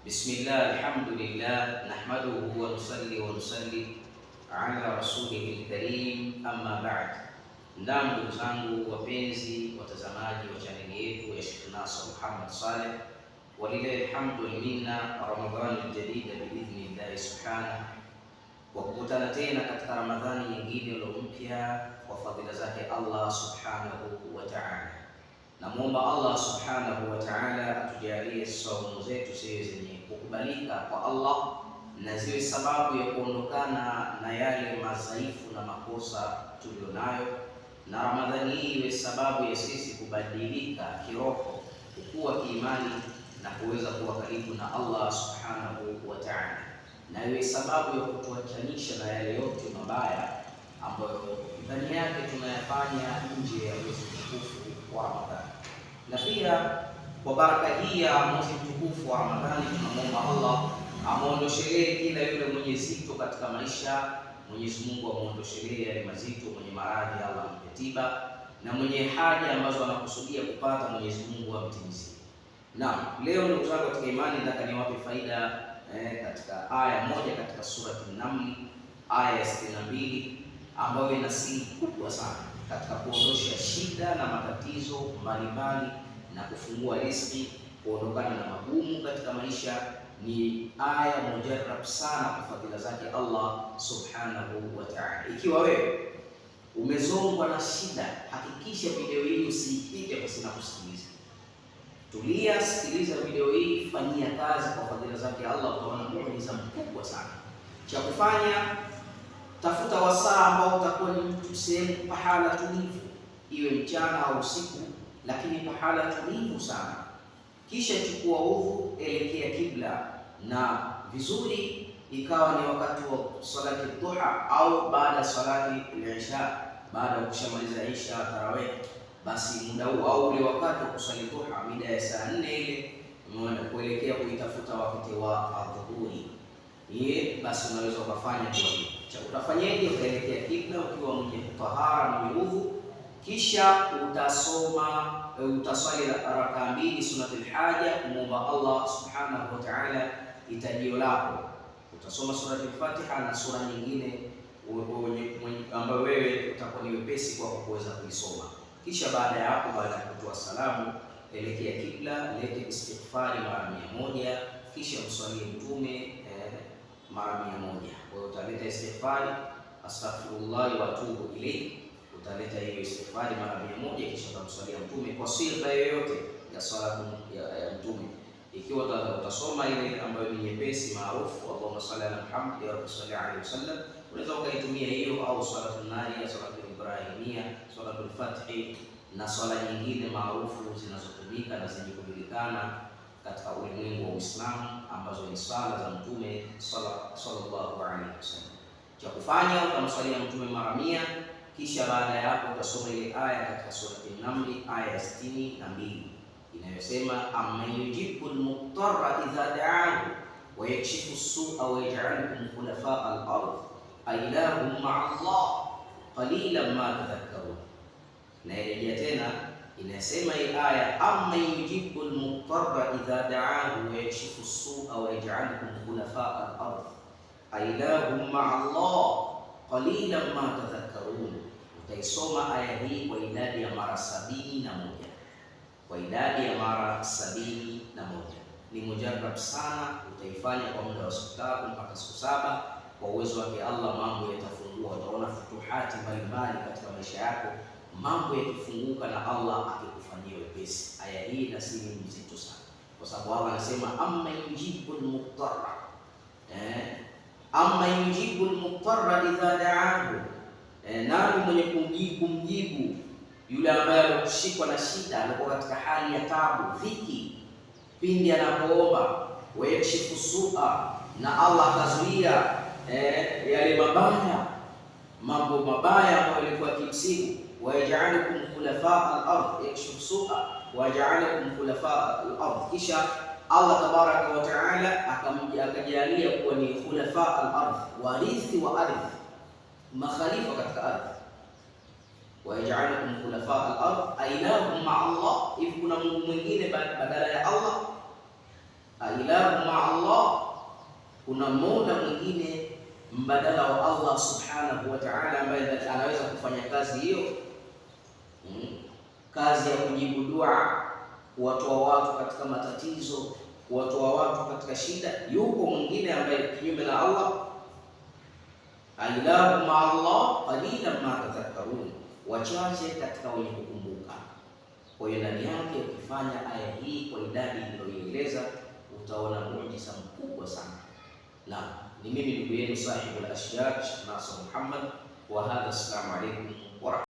Bismillah, alhamdulillah, nahmaduhu wa nusalli ala rasulihil karim, amma ba'd. Ndugu zangu wapenzi watazamaji wa chaneli yetu ya Sheikh Nasr Muhammad Saleh, walillahi alhamdu wal minna, Ramadhani jadida biidhnillahi subhanahu, kwa kukutana tena katika Ramadhani nyingine mpya kwa fadhila zake Allah subhanahu wa ta'ala. Namuomba Allah subhanahu wa ta'ala atujalie saumu zetu ziwe zenye kukubalika kwa Allah na ziwe sababu ya kuondokana na yale madhaifu na makosa tulionayo, na Ramadhani hii iwe sababu ya sisi kubadilika kiroho, kukua kiimani na kuweza kuwa karibu na Allah subhanahu wa ta'ala, na iwe sababu ya kutuachanisha na yale yote mabaya ambayo ndani yake tunayafanya nje ya mwezi mtukufu wa Ramadhani. Na pia kwa baraka hii ya mwezi mtukufu wa Ramadhani tunamwomba Allah amuondoshelee kila yule mwenye zito katika maisha. Mwenyezi Mungu amuondoshelee yale mazito, mwenye maradhi Allah ampe tiba, na mwenye haja ambazo anakusudia kupata Mwenyezi Mungu amtimizie. Naam, leo ndugu zangu katika imani, nataka niwape faida katika aya moja katika surati An-Naml, aya ya 62, ambayo ina siri kubwa sana katika kuondosha shida na matatizo mbalimbali na kufungua riziki, kuondokana na magumu katika maisha. Ni aya mujarrab sana kwa fadhila zake Allah subhanahu wa ta'ala. Ikiwa wewe umezongwa na shida, hakikisha video hii usiipite pasina kusikiliza. Tulia, sikiliza video hii, fanyia kazi kwa fadhila zake Allah, utaona muujiza mkubwa sana. Cha kufanya, tafuta wasaa ambao utakuwa ni mtu sehemu pahala tulivu, iwe mchana au usiku, lakini pahala tulivu sana. Kisha chukua udhu, elekea kibla, na vizuri ikawa ni wakati wa salati duha au baada ya salati al-isha, baada ya kushamaliza isha tarawih, basi muda huu au ule wakati wa kusali duha mida ya saa 4 ile umeona kuelekea kuitafuta wakati wa adhuhuri, basi unaweza ukafanya kwa hiyo. Cha utafanyaje? Utaelekea kibla ukiwa mwenye tahara na udhu, kisha utaswali raka 2 sunnatul haja, kumwomba Allah subhanahu wa ta'ala itajio lako. Utasoma suratul Fatiha na sura nyingine ambayo wewe utakuwa ni wepesi kwa kuweza kuisoma. Kisha baada ya hapo, baada ya kutoa salamu, elekea kibla, lete istighfari mara 100, kisha mswalie mtume mara 100. Kwa hiyo utaleta istighfari, astaghfirullah wa atubu ilayhi, utaleta hiyo istighfari mara 100, kisha utamswalia mtume kwa sifa yoyote ya salatu ya mtume. Ikiwa utasoma ile ambayo ni nyepesi maarufu, Allahumma salli ala Muhammad ya rabbi salli alayhi wasallam, unaweza ukaitumia hiyo, au salatu nariya, salatu ibrahimia, salatu al-fathi na swala nyingine maarufu zinazotumika na zenye kujulikana katika ulimwengu wa Uislamu, ambazo ni sala za mtume sallallahu alaihi wasallam. Cha kufanya, utamswalia mtume mara 100, kisha baada ya hapo utasoma ile aya katika surati An-Naml, aya ya 62 inayosema, amman yujibu al-muttarra idha da'ahu wa yakshifu as-su'a wa yaj'alukum khulafa'a al-ardh ailahum ma'a Allah qalilan ma tadhakkarun. Na irejea tena inasema hii aya, amman yujibu al-muttarra idha da'ahu wa yakshifu as-su'a wa yaj'alukum khulafa'a al-ardh ailahum ma'a Allah qalilan ma tadhakkarun. Utaisoma aya hii kwa idadi ya mara 71, kwa idadi ya mara 71. Ni mujarrab sana, utaifanya kwa muda wa siku 3 mpaka siku 7. Kwa uwezo wake Allah mambo yatafungua, utaona futuhati mbalimbali katika maisha yako, mambo yakifunguka na Allah akikufanyia wepesi. Aya hii ina siri nzito sana, kwa sababu Allah anasema amma yujibu al-muttarra, amma yujibu al-muttarra idha da'ahu, nani mwenye kumjibu yule ambaye alikushikwa na shida, alikuwa katika hali ya taabu, dhiki, pindi anapoomba. Wa yakshifu su'a, na Allah akazuia yale mabaya, mambo mabaya ambayo yalikuwa kimsibu. Wa yaj'alukum khulafa'a al-ardh, yakshifu su'a wa yaj'alukum khulafa'a al-ardh. Kisha Allah tabaraka wa ta'ala akajalia kuwa ni khulafa'a al-ardh, warithi wa ardhi, makhalifa katika ardhi. Wa yaj'alukum khulafa'a al-ardh ailahum ma'a Allah, hivi kuna Mungu mwingine badala ya Allah? Ailahu ma'a Allah kuna mola mwingine mbadala wa Allah subhanahu wa ta'ala ambaye anaweza kufanya kazi hiyo, kazi ya kujibu dua, kuwatoa watu katika matatizo, kuwatoa watu katika shida? Yupo mwingine ambaye kinyume na Allah? Ailahu ma Allah qalilan ma tadhakkarun, wachache katika wenye kukumbuka. Kwa hiyo ndani yake ukifanya aya hii kwa idadi iliyoeleza utaona muujiza mkubwa sana. Na ni mimi ndugu yenu sahibu al-Ashjaj Nasr Muhammad, wa hadha, assalamu alaykum wa